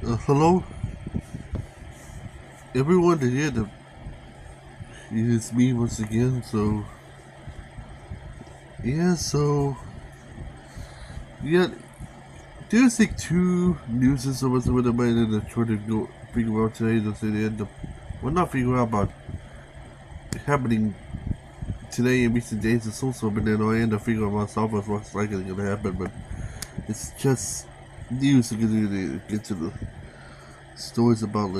Hello, everyone. It's me once again. So yeah, there's like two newses of what's what I might end up trying to go figure out today. That's at the end of, well, not figure out, but happening today in recent days and so, but then I end up figuring out myself as what's likely going to happen. But it's just news to get to the stories about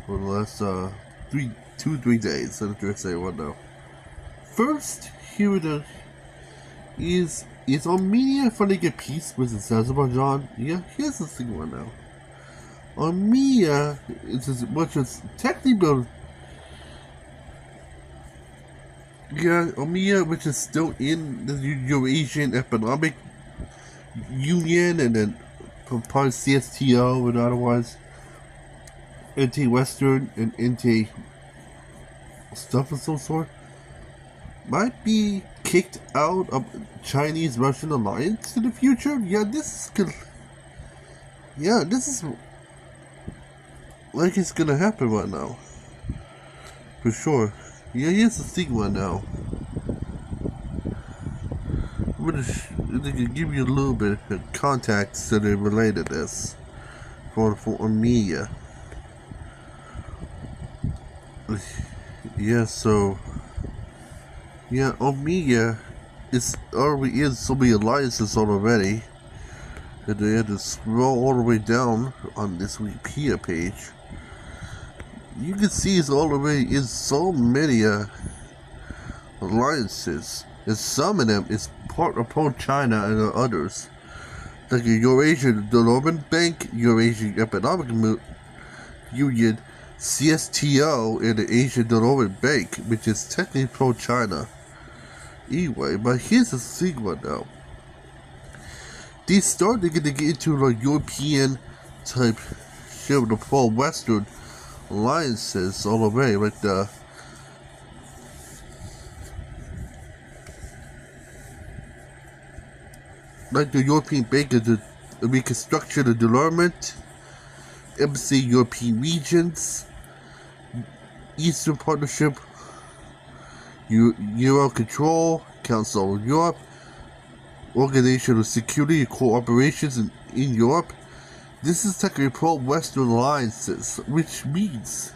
for the last 3 days. I'm trying to say what now. First, here is Armenia finally get peace with Azerbaijan? Yeah, here's the thing right now. Armenia which is technically built. Yeah, Armenia, which is still in the Eurasian Economic Union, and then part of CSTO, and otherwise anti-Western and anti-stuff of some sort, might be kicked out of Chinese-Russian alliance in the future. This is like it's gonna happen right now, for sure. Here's the thing right now. I'm gonna give you a little bit of context that are related to this for Armenia. Armenia is so many alliances already. And they had to scroll all the way down on this Wikipedia page. You can see it's already in so many alliances. And some of them is part of pro-China and others. Like the Eurasian Development Bank, Eurasian Economic Union, CSTO, and the Asian Development Bank, which is technically pro-China. Anyway, but here's the thing right now. They started to get into the European type shit with the pro-Western alliances all the way, like the European Bank of the Reconstruction and Development, Embassy European Regions, Eastern Partnership, Euro Control, Council of Europe, Organization of Security and Cooperations in Europe. This is technically pro-Western alliances, which means,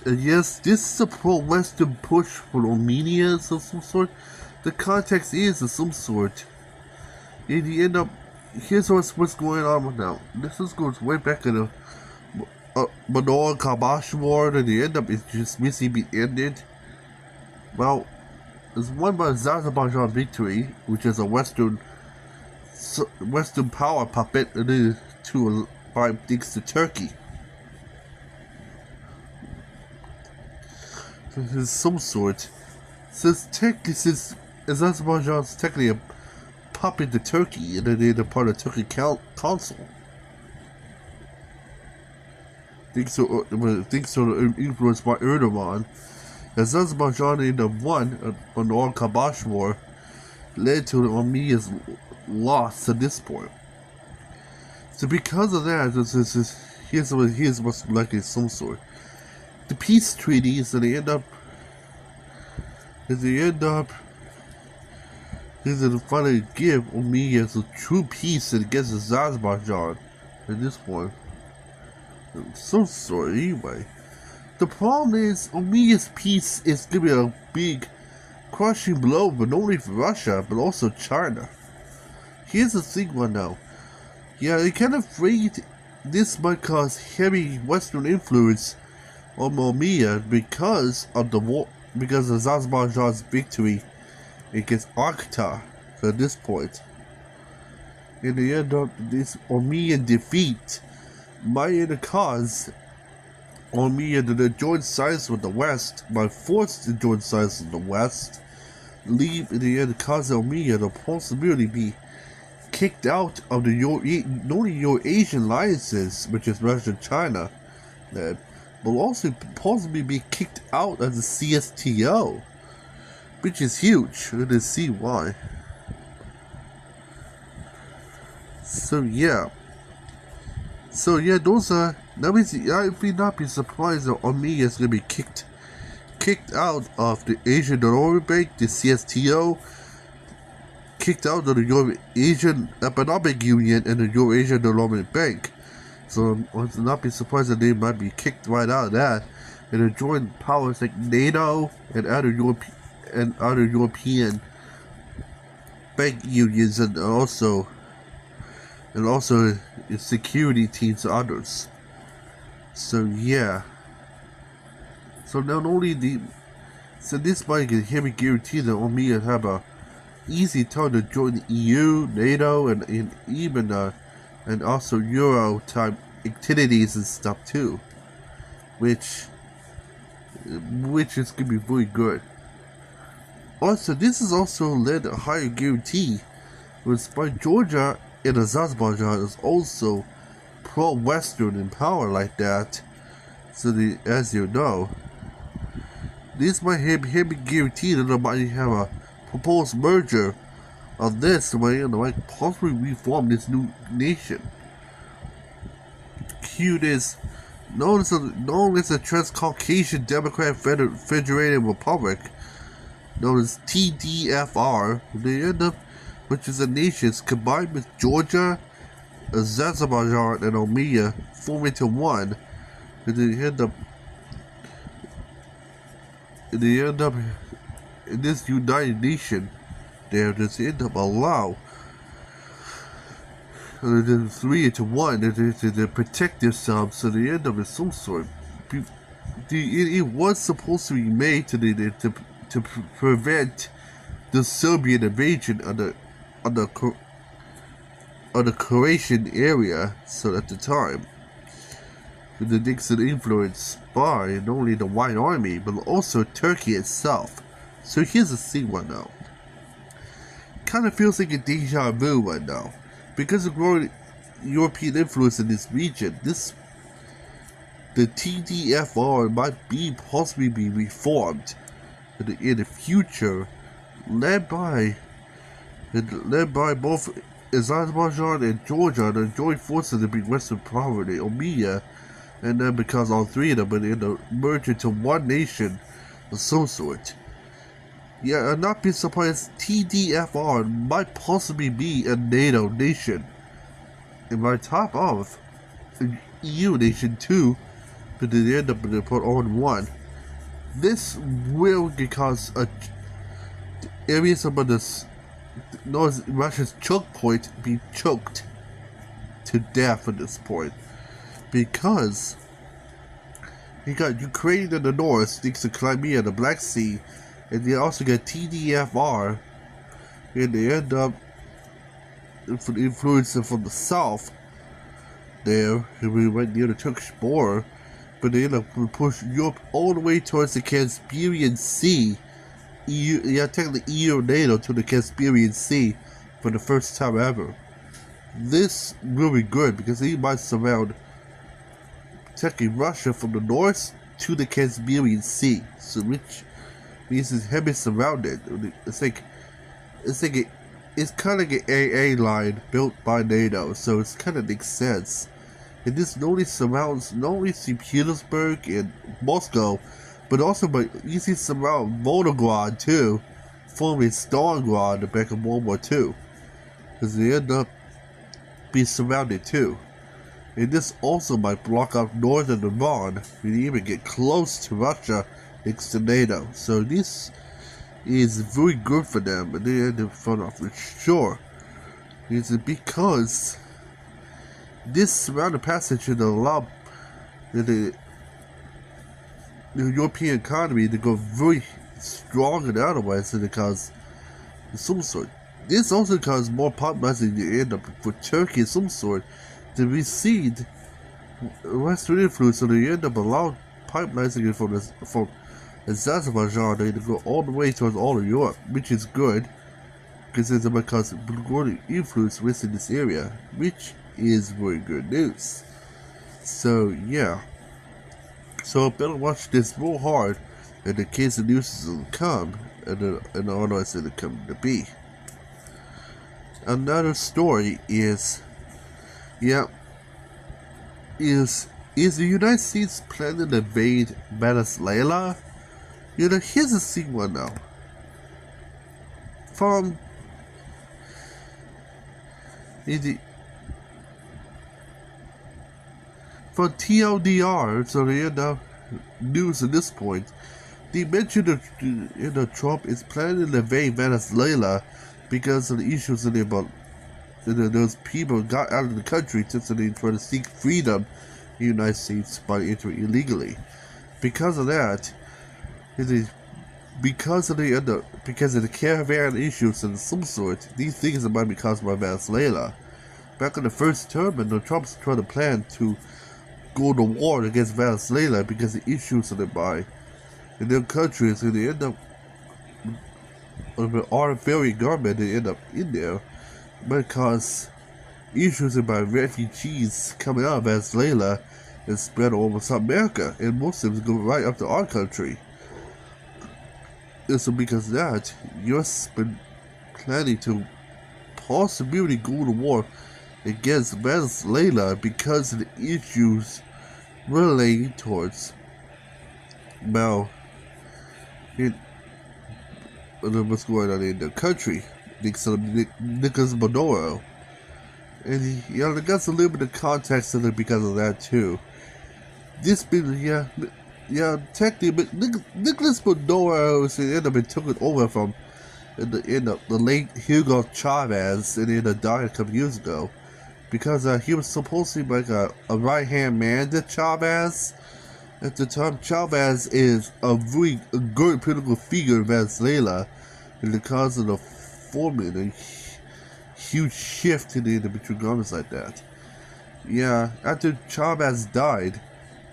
yes, this is a pro-Western push for Armenia of some sort. The context is of some sort. And you end up, here's what's going on right now. This goes way back in the Monroe and Kabash War, and the end up is just missing being ended. Well, it's won by Azerbaijan victory, which is a Western power puppet, and then by thanks to Turkey. So there's some sort. Since Azerbaijan's technically a puppet to Turkey, and then they're part of Turkey Council. Thanks to influence by Erdogan, as Azerbaijan in the won on the Al-Kabash War, led to Armenia's loss to this point. So because of that, here's what's likely some sort. The peace treaties that they end up finally give Armenia a true peace against Azerbaijan at this point. Some sort anyway. The problem is Armenia's peace is gonna be a big crushing blow, but not only for Russia, but also China. Here's the thing right now. They're kind of afraid this might cause heavy Western influence on Armenia because of the war, because of Azerbaijan's victory against Akhtar at this point. In the end of this Armenian defeat might end up cause Armenia to join sides with the West, by force to join sides with the West, leave in the end cause Armenia to possibly be kicked out of the Eurasian alliances, which is Russia and China, that will also possibly be kicked out of the CSTO, which is huge. Let's see why. So So yeah, those are, that means I would not be surprised that Armenia is gonna be kicked out of the Asian Development Bank, the CSTO, kicked out of the Eurasian Economic Union and the Eurasian Development Bank. So I would not be surprised that they might be kicked right out of that and join powers like NATO and other European bank unions, and also security teams and others. So yeah. So not only this might guarantee that Armenia have a easy time to join the EU, NATO, and even and also Euro type activities and stuff too, which is gonna be very good. Also, this is also led a higher guarantee, was by Georgia and Azerbaijan is also pro-Western in power like that. So as you know, this might have a guarantee that they might have a proposed merger of this way and might possibly reform this new nation. Cute is known as the Transcaucasian Democratic Federative Republic, known as TDFR, which is a nation combined with Georgia, Azerbaijan, and Armenia, form into one. And they end up in this united nation. They just end up allow the 3 into 1 to protect themselves, so they end up in some sort. It was supposed to be made to prevent the Serbian invasion on the Croatian area. So at the time, with the Nixon influence by not only the White Army but also Turkey itself. So here's the thing right now. Kind of feels like a deja vu right now, because of growing European influence in this region. The TDFR might possibly be reformed in the future, led by both Azerbaijan and Georgia, and joint forces to bring Western power to Armenia, and then because all three of them are in the merge into one nation of some sort. Yeah, I'd not be surprised TDFR might possibly be a NATO nation. It might top off an EU nation too, but they end up being put on one. This will cause areas of North Russia's choke point be choked to death at this point, because you got Ukraine in the north, next to Crimea, the Black Sea, and they also got TDFR, and they end up influencing from the south there, and we went near the Turkish border, but they end up push Europe all the way towards the Caspian Sea. Technically EU and NATO to the Caspian Sea for the first time ever. This will be good because they might surround technically Russia from the north to the Caspian Sea, so which means it's heavily surrounded. It's kind of like an AA line built by NATO, so it's kind of makes sense. And this not only surrounds not only St. Petersburg and Moscow, but also by easily surround Volgograd too, forming Stalingrad back in World War II, because they end up being surrounded too. And this also might block out northern Iran and even get close to Russia next to NATO. So this is very good for them, and they end up for sure. It's because this surrounding passage will allow the European economy to go very strong and otherwise, because some sort. This also causes more pipelines in the end up for Turkey of some sort to recede Western influence, so they end up allowing pipelines again from Azerbaijan to go all the way towards all of Europe, which is good because it's about cause growing influence within this area, which is very good news. So yeah. So I better watch this real hard in the case the news is going to come, and all that's going to come to be. Another story is, yeah, is the United States planning to invade Venezuela? You know, here's the thing right now. From TLDR, so the news at this point, they mentioned that Trump is planning to invade Venezuela because of the issues in about those people got out of the country since they trying to seek freedom in the United States by entering illegally. Because of that, because of the caravan issues and some sort, these things might be caused by Venezuela. Back in the first term, and Trump's trying to plan to go to war against Venezuela because the issues in their countries, and they end up our very government, they end up in there because issues about refugees coming out of Venezuela and spread all over South America, and Muslims go right up to our country. And so because of that, U.S. been planning to possibly go to war against Venezuela because of the issues relating towards what's going on in the country. Nicolas Monroe. And that's a little bit of context in it because of that too. This been technically, but Nicolas Monroe ended up took it over from the late Hugo Chavez, and ended up died a couple years ago because he was supposed to be like a right hand man to Chavez. At the time, Chavez is a very good political figure in Venezuela, and because of the forming a huge shift in the between governments like that. Yeah, after Chavez died,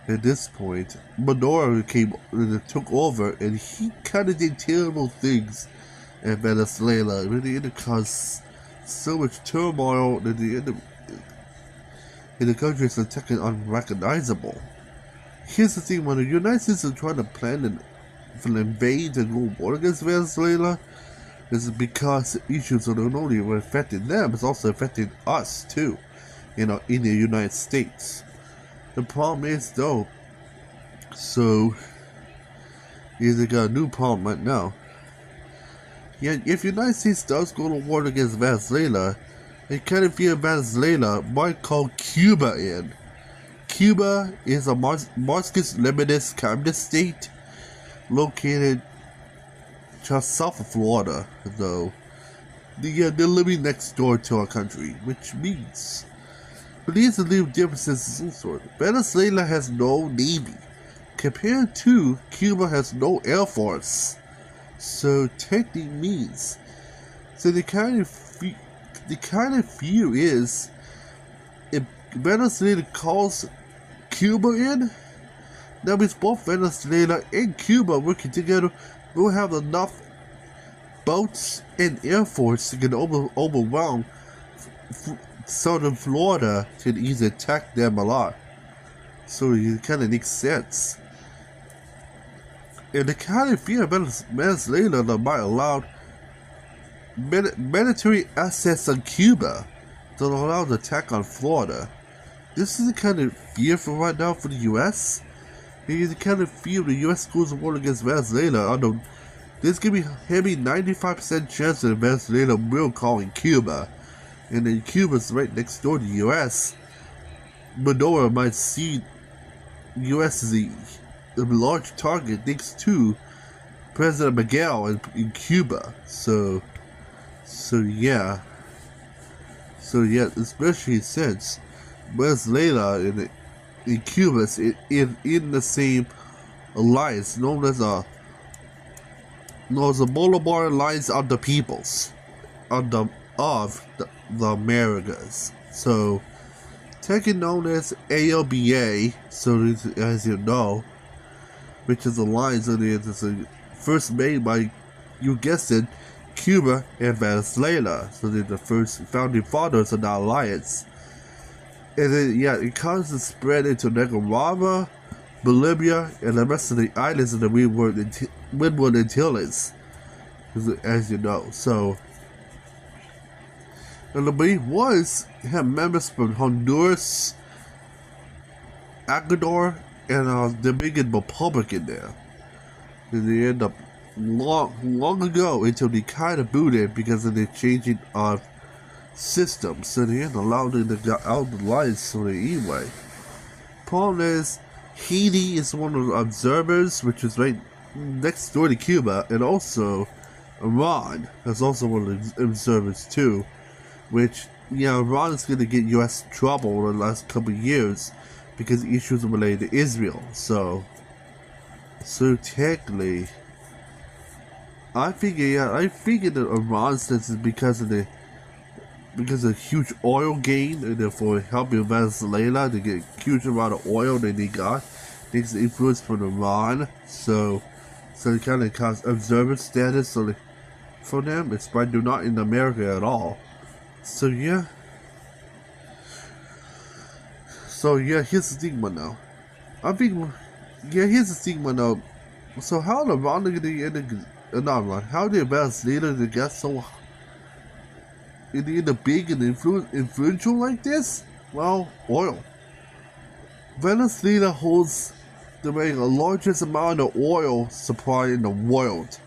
at this point, Monroe took over, and he kind of did terrible things in Venezuela. It really caused so much turmoil that the country is taken unrecognizable. Here's the thing: when the United States is trying to plan for an invade and go war against Venezuela, is because the issues are not only affecting them, it's also affecting us too, in the United States. The problem is though, so they got a new problem right now. Yeah, if the United States does go to war against Venezuela, it kind of fear Venezuela might call Cuba in. Cuba is a Marxist-Leninist communist state located just south of Florida, though. They're living next door to our country, which means, but these are little differences of some sort. Venezuela has no navy, compared to Cuba has no air force. So technically means, so the kind of fear is, if Venezuela calls Cuba in, that means both Venezuela and Cuba working together will have enough boats and air force to get overwhelm southern Florida to easily attack them a lot. So it kind of makes sense. And the kind of fear of Venezuela that might allow military assets on Cuba to allow the attack on Florida. This is the kind of fear for right now for the U.S. Because the kind of fear the U.S. goes to war against Venezuela. There's going to be a heavy 95% chance that Venezuela will call in Cuba. And then Cuba's right next door to the U.S. Monroe might see the U.S. as a large target next to President Miguel in Cuba. So yeah, especially since Venezuela and Cuba is in the same alliance known as a Bolivar Alliance of the Peoples of the Americas. So taken known as ALBA, so as you know, which is a alliance that is first made by, you guessed it, Cuba and Venezuela. So they're the first founding fathers of that alliance. And then, it caused to spread into Nicaragua, Bolivia, and the rest of the islands of the Windward Antilles, as you know. So, and the belief had members from Honduras, Ecuador and Dominican Republic in there. And they end up long ago until they kind of booted because of the changing of systems. So they end up allowing them to get out the lines so anyway. Problem is, Haiti is one of the observers, which is right next door to Cuba, and also Iran is also one of the observers too, which, yeah, Iran is going to get U.S. trouble in the last couple of years because issues related to Israel. So technically, I figure that Iran says it's because of huge oil gain, and therefore helping Venezuela to get a huge amount of oil that they got. Takes the influence from Iran, so it kind of caused observer status for them. It's by they're not in America at all. So yeah. Here's the thing one now. Here's the thing one now. So how the Iran how the Venezuela get so in the big and influential like this? Well, oil. Venezuela holds the largest amount of oil supply in the world.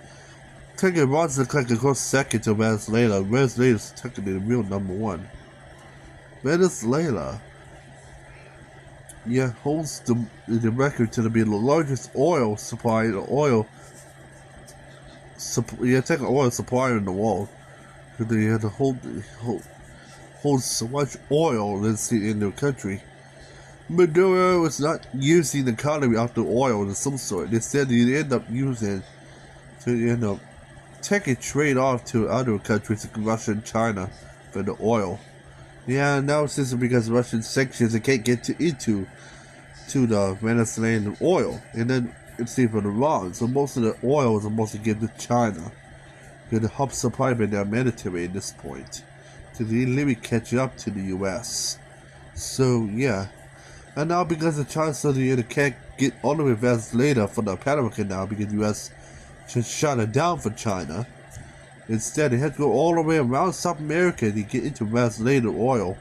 Technically, Iran's like a close second to Venezuela. Venezuela is technically the real number one. Venezuela, holds the record to be the largest oil supply, oil supplier in the world. They had to hold so much oil in their country. Monroe was not using the economy off the oil of some sort. Instead, they end up using to take a trade off to other countries like Russia and China for the oil. Yeah, now it's just because Russian sanctions, they can't get into the Venezuelan oil, and then it's same for Iran. So most of the oil is supposed to give to China. To help supply by their military at this point, to literally catch up to the U.S. So yeah, and now because of China, so they can't get all the way Venezuela from the Panama Canal because the U.S. just shut it down for China. Instead, they had to go all the way around South America to get into Venezuelan oil,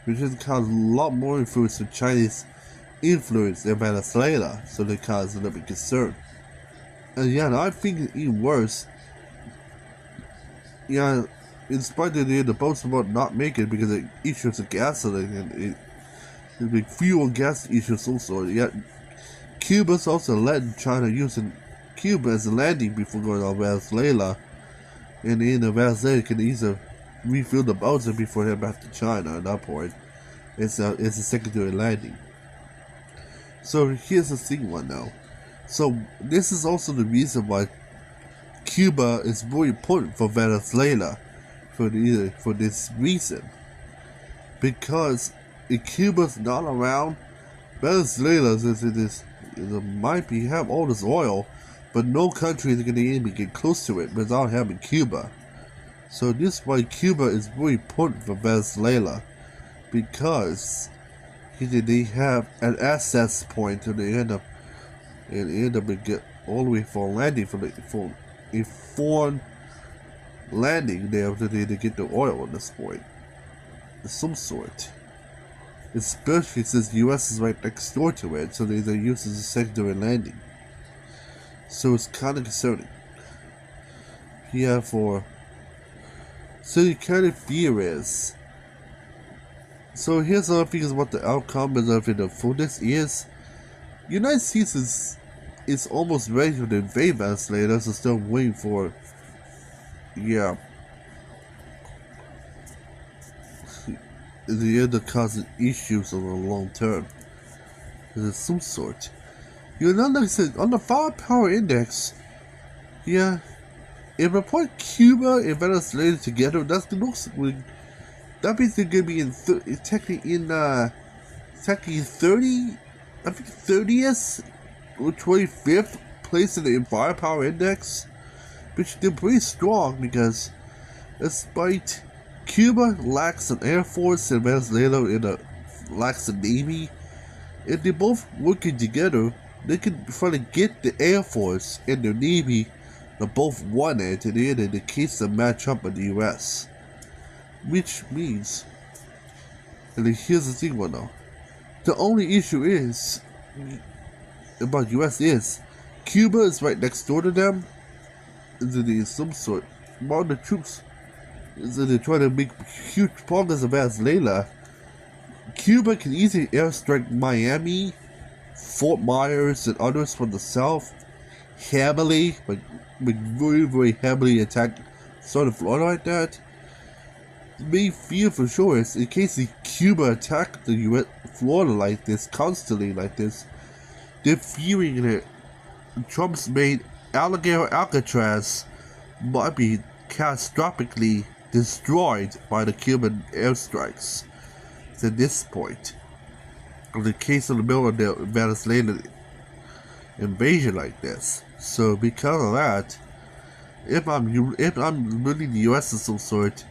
which has caused a lot more influence than Chinese influence in Venezuela. So they caused a little bit concern. And yeah, I think it's even worse. Yeah, in spite of the boast about not making it because of issues of gasoline and big fuel and gas issues also. Yet Cuba's also letting China using Cuba as a landing before going on Venezuela, and in Venezuela can easily refill the boats before heading back to China. At that point, it's a secondary landing. So here's the thing one now. So this is also the reason why Cuba is very important for Venezuela for this reason, because if Cuba's not around, Venezuela might have all this oil, but no country is going to even get close to it without having Cuba. So this is why Cuba is very important for Venezuela, because they have an access point to the end up get all the way for landing for a foreign landing there to get the oil at this point of some sort. Especially since the US is right next door to it, so they're used as a secondary landing. So it's kind of concerning. So the kind of fear is. So here's other things what the outcome is of it for this is. United States is almost ready to invade Venezuela, so still waiting for the end of causing issues over the long term. There's some sort. Like I said, on the firepower index, if we put Cuba and Venezuela together, that means they're gonna be in technically 30th or 25th place in the firepower index, which they're pretty strong because despite Cuba lacks an air force and Venezuela lacks a navy, if they're both working together, they can finally get the air force and the navy to both one end to the end in the case to match up with the US. Which means, and here's the thing one though, The only issue is about US is Cuba is right next door to them. Is some sort. Among the troops they're trying to make huge progress of Venezuela. Cuba can easily airstrike Miami, Fort Myers, and others from the south heavily, like very, very heavily attack southern Florida like that. The main fear for sure is in case the Cuba attack the US Florida like this, constantly like this, they're fearing that Trump's made Alligator Alcatraz might be catastrophically destroyed by the Cuban airstrikes at this point. In the case of the middle of the Venezuelan invasion like this. So because of that, if I'm really the US of some sort,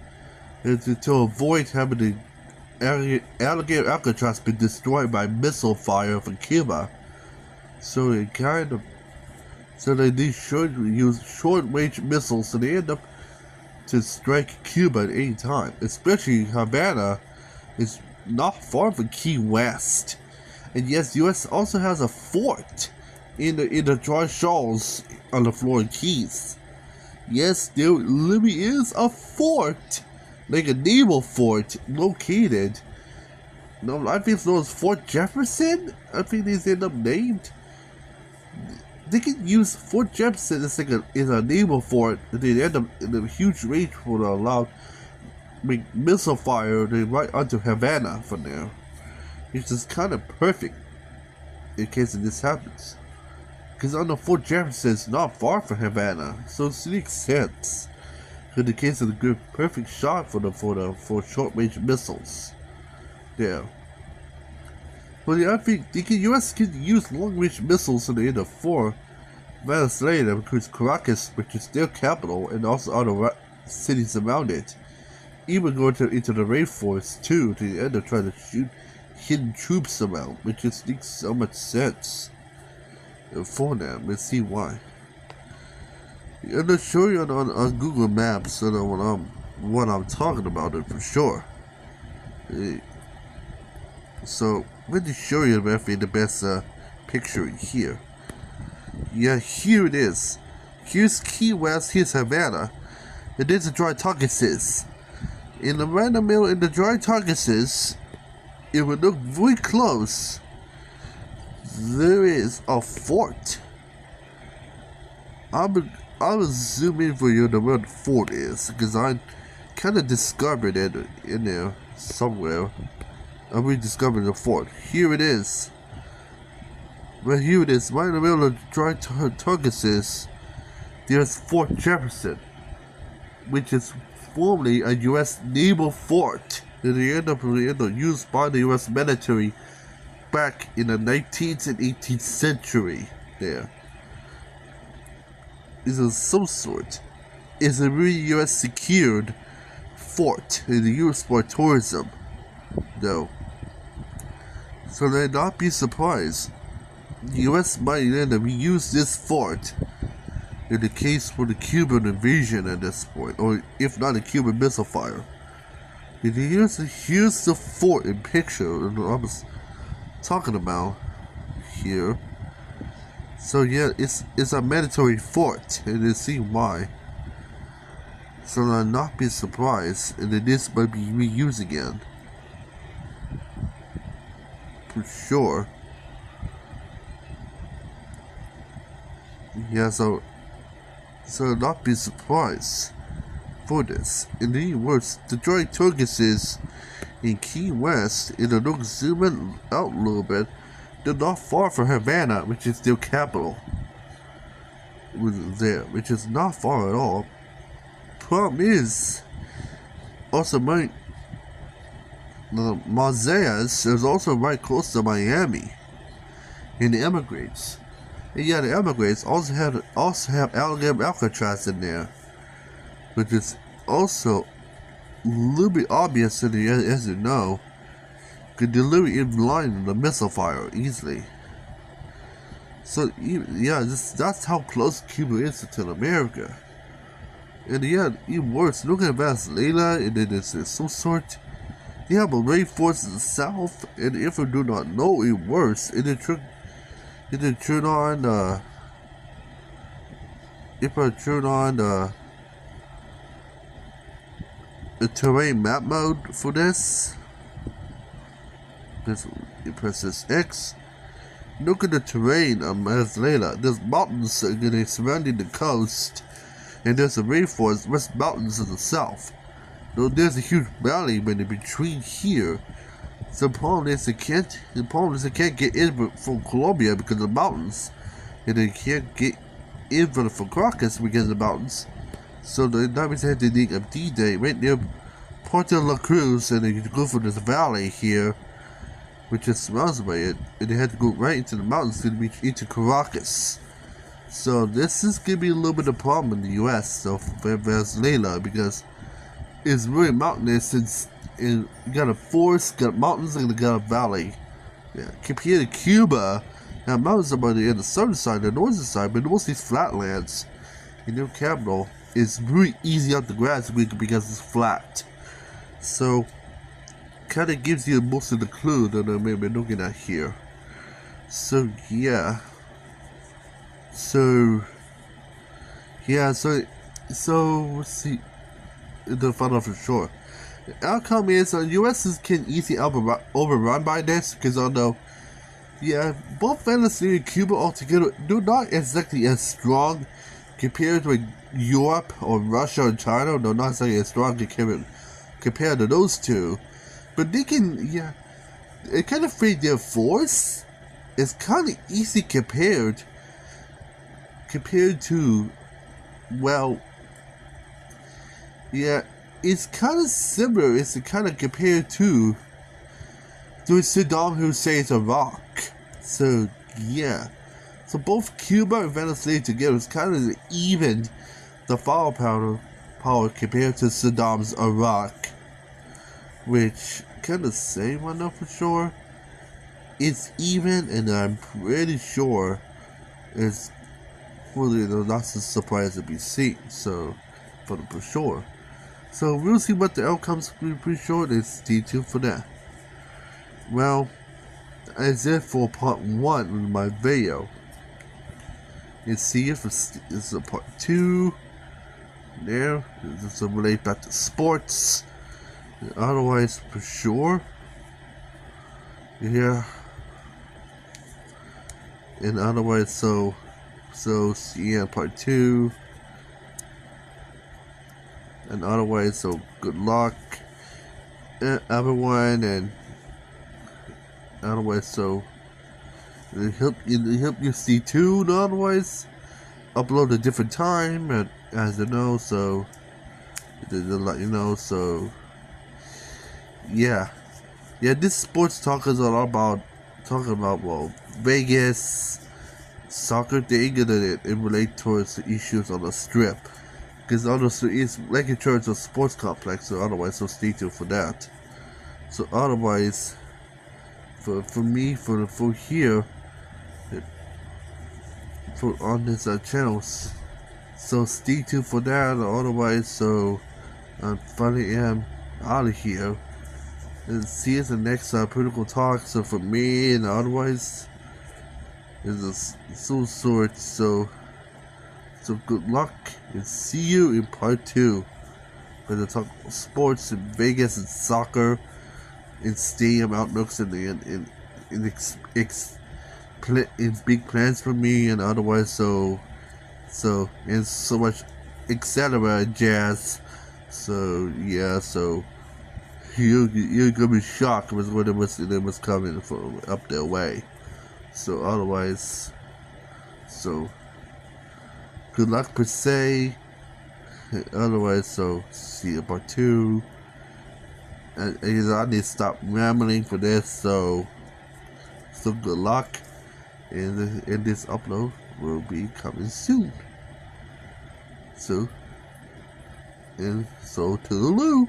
it's to avoid having the Alligator Alcatraz be destroyed by missile fire from Cuba. So it kind of they should use short-range missiles so they end up to strike Cuba at any time. Especially Havana is not far from Key West. And yes, the US also has a fort in the dry shoals on the Florida Keys. Yes, there literally is a fort, like a naval fort, located. No, I think it's known as Fort Jefferson. I think these end up named. They can use Fort Jefferson as like a naval fort. They end up in a huge range for the allowed missile fire. They right onto Havana from there, which is kind of perfect in case this happens. Because on the Fort Jefferson is not far from Havana, so it makes sense. In the case of the good, perfect shot for short range missiles. There. But yeah, I think the US can use long range missiles in the end of for Venezuela, because Caracas, which is their capital, and also other cities around it, even going into the rainforest too, to end up trying to shoot hidden troops around, which just makes so much sense for them. Let's see why. I'm gonna show you on Google Maps so that what I'm talking about it for sure. So let me show you the best picture here. Yeah, here it is. Here's Key West, here's Havana, and there's the dry Caucasus. In the random middle in the dry Caucasus, it would look very close. There is a fort. I'll zoom in for you the where the fort is, because I kind of discovered it in there somewhere. I rediscovered the fort. Here it is. Right here it is, right in the middle of the dry Caucasus. There's Fort Jefferson, which is formerly a U.S. naval fort that they end up used by the U.S. military back in the 19th and 18th century. There is of some sort. It's a really U.S. secured fort and used for tourism, though. So they'd not be surprised. The U.S. might end up use this fort in the case for the Cuban invasion at this point, or if not a Cuban missile fire. And here's the fort in picture that I was talking about here. So yeah, it's a mandatory fort, and you see why. So I'll not be surprised, and then this might be reused again. For sure. Yeah, so not be surprised for this. In the words, the dry Caucasus in Key West, in the look zoom out a little bit, they're not far from Havana, which is their capital. Which is not far at all. Problem is, also the Mazayas is also right close to Miami, and the Everglades. And yeah, the Everglades also have Alligator Alcatraz in there, which is also a little bit obvious as you know, could deliver in line in the missile fire easily. So yeah, that's how close Cuba is to America. And yeah, even worse, look at Venezuela, and then there's some sort. You have a rainforest in the south, and if you do not know it worse, if I turn on the terrain map mode for this, you press this X. Look at the terrain of Venezuela. There's mountains surrounding the coast, and there's a rainforest, west mountains in the south. Though there's a huge valley in between here. So the problem is they can't get in from Colombia because of the mountains, and they can't get in from Caracas because of the mountains. So the United had to dig a D-Day right near Puerto La Cruz, and they go for this valley here, which is surrounded by it, and they had to go right into the mountains to reach into Caracas. So this is gonna be a little bit of a problem in the U.S. So for Venezuela, because it's really mountainous, and you got a forest, got mountains, and you got a valley. Yeah, compared to Cuba, now mountains are on the southern side, the northern side, but mostly flatlands. In their capital, it's really easy out the grass because it's flat. So kind of gives you most of the clue that I'm maybe looking at here. So yeah. So let's see the final for sure. The outcome is U.S. can easily overrun by this, because although both Venezuela and Cuba altogether do not exactly as strong compared to Europe or Russia or China. They're not exactly as strong compared to those two, but they can it kind of fit their force. It's kind of easy compared to, well, it's kind of similar. It's kind of compared to Saddam Hussein's Iraq. So so both Cuba and Venezuela together is kind of even the firepower compared to Saddam's Iraq, which kind of same I know for sure. It's even, and I'm pretty sure it's really not so surprised to be seen. So for sure. So we'll see what the outcomes will be pretty short, and stay tuned for that. Well, that's it for part 1 of my video. And see if it's a part 2. There, this will relate back to sports. Otherwise, for sure. Yeah. And otherwise, so see you in part 2. And otherwise, so good luck, everyone, and otherwise, so help you stay tuned. Otherwise, upload a different time, and as you know, so they'll let you know. So this sports talk is all about talking about, well, Vegas, soccer thing, and it relate towards the issues on the strip. Because honestly, it's like a church or sports complex, so otherwise, so stay tuned for that. So otherwise, for here, on this channel, so stay tuned for that. Otherwise, so I finally am out of here. And see you in the next political talk. So for me, and otherwise, is so short. So good luck, and see you in part 2. We're gonna talk sports in Vegas and soccer, and stadium outlooks, and big plans for me, and otherwise, so and so much, etc. jazz. So so you're gonna be shocked with what it was coming from up their way. So otherwise, so good luck per se. Otherwise, so see you part 2. And I need to stop rambling for this. So good luck, and this upload will be coming soon. So toodaloo.